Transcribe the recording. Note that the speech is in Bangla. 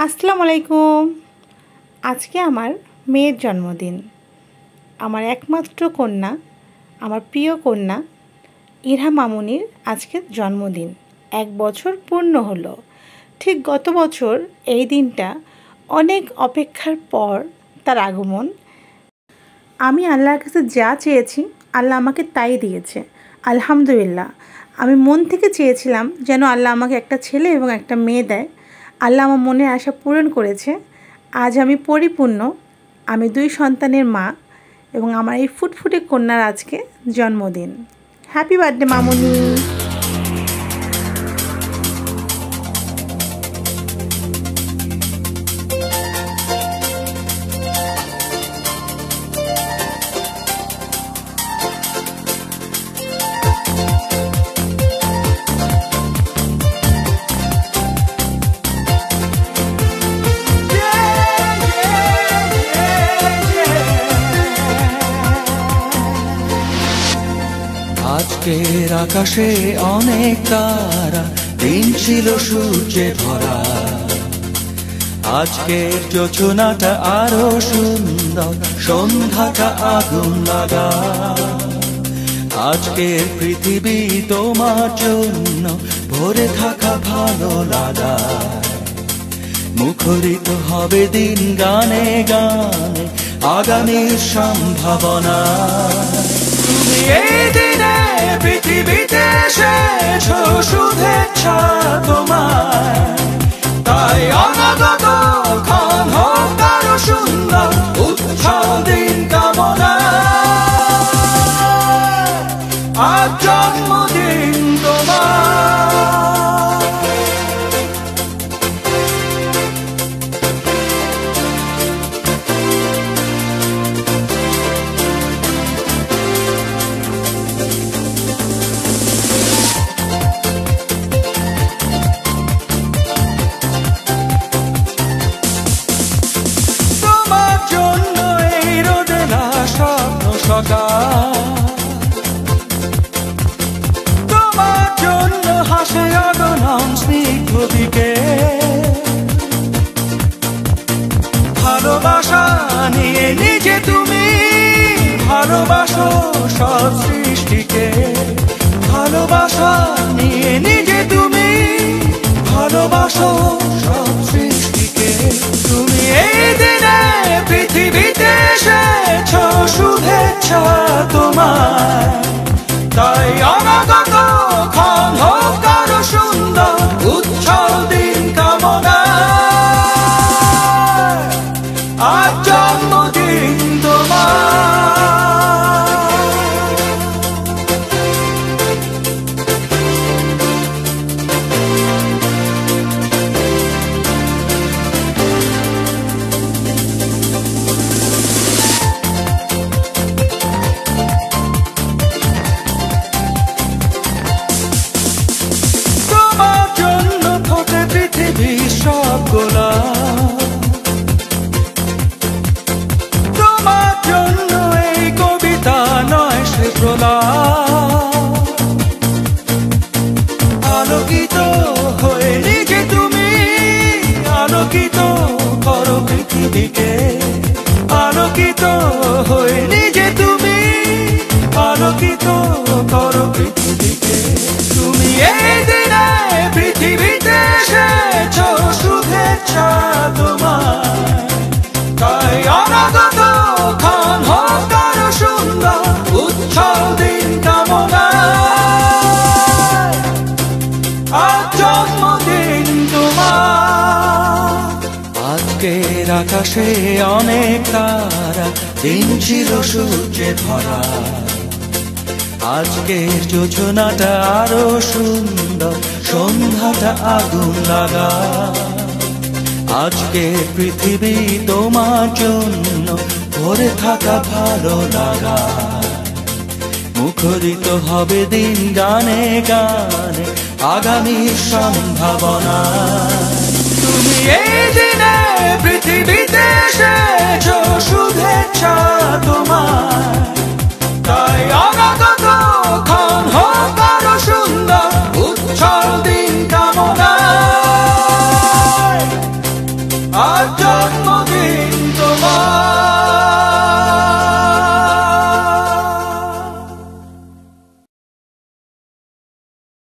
আসসালামু আলাইকুম। আজকে আমার মেয়ের জন্মদিন। আমার একমাত্র কন্যা, আমার প্রিয় কন্যা ইরহা মামুনির আজকে জন্মদিন। 1 বছর পূর্ণ হলো। ঠিক গত বছর এই দিনটা অনেক অপেক্ষার পর তার আগমন। আমি আল্লাহর কাছে যা চেয়েছি আল্লাহ আমাকে তাই দিয়েছে, আলহামদুলিল্লাহ। আমি মন থেকে চেয়েছিলাম যেন আল্লাহ আমাকে একটা ছেলে এবং একটা মেয়ে দেয়। আল্লাহ আমার মনের আশা পূরণ করেছে। আজ আমি পরিপূর্ণ। আমি 2 সন্তানের মা এবং আমার এই ফুটফুটে কন্যার আজকে জন্মদিন। হ্যাপি বার্থডে মামুনি। আজকের আকাশে অনেক তারা, দিন ছিল সূর্যে ভরা। আজকের যোজনাটা আরো সুন্দর, সন্ধ্যাটা আগুন লাগা। আজকের পৃথিবী তোমার জন্য ভরে থাকা ভালো লাগা। মুখরিত হবে দিন গানে গানে, আগামীর সম্ভাবনা। তুমি এই দিনে পৃথিবীতে এসেছো, শুভেচ্ছা তোমার। তাই অনাগত ক্ষণ হোক আরো সুন্দর, উৎসব দিন কামনা। আজ জন্মদিন তোমার। তোমার জন্য হাসে অগণন স্নিগ্ধ দিকে। ভালোবাসা নিয়ে নিজে তুমি ভালোবাসো সব সৃষ্টিকে। ভালোবাসা নিয়ে নিজে তুমি ভালোবাসো সব সৃষ্টিকে। তুমি এই দিনে পৃথিবীতে এসেছো, শুভেচ্ছা তোমার। তাই অনাগত ক্ষণ হোক আরো সুন্দর, উৎসব দিন কামনা। আজ জন্মদিন তোমার। তোমার জন্য এই কবিতা নয় সে প্রলাপ। আলোকিত হয়ে নিজে তুমি আলোকিত করো পৃথিবীকে। আলোকিত হয়ে নিজে তুমি আলোকিত করো পৃথিবীকে। তুমি এই দিনে পৃথিবীতে এসেছো, শুভেচ্ছা তোমার। তাই অনাগত ক্ষণ হোক আরো সুন্দর, উৎসব দিন কামনা। আজ জন্মদিন তোমার। আজকের আকাশে অনেক তারা, দিন ছিল সূর্যে ভরা। আজকের যোজনাটা আরো সুন্দর, সন্ধ্যাটা আগুন লাগা। আজকে পৃথিবী তোমার জন্য ভরে থাকা ভালো লাগা। মুখরিত হবে দিন গানে গানে, আগামীর সম্ভাবনা। তুমি এই দিনে পৃথিবীতে এসেছো, শুভেচ্ছা তোমার। তাই অনাগত ক্ষণ হোক আরো সুন্দর, উৎসব দিন কামনা। আর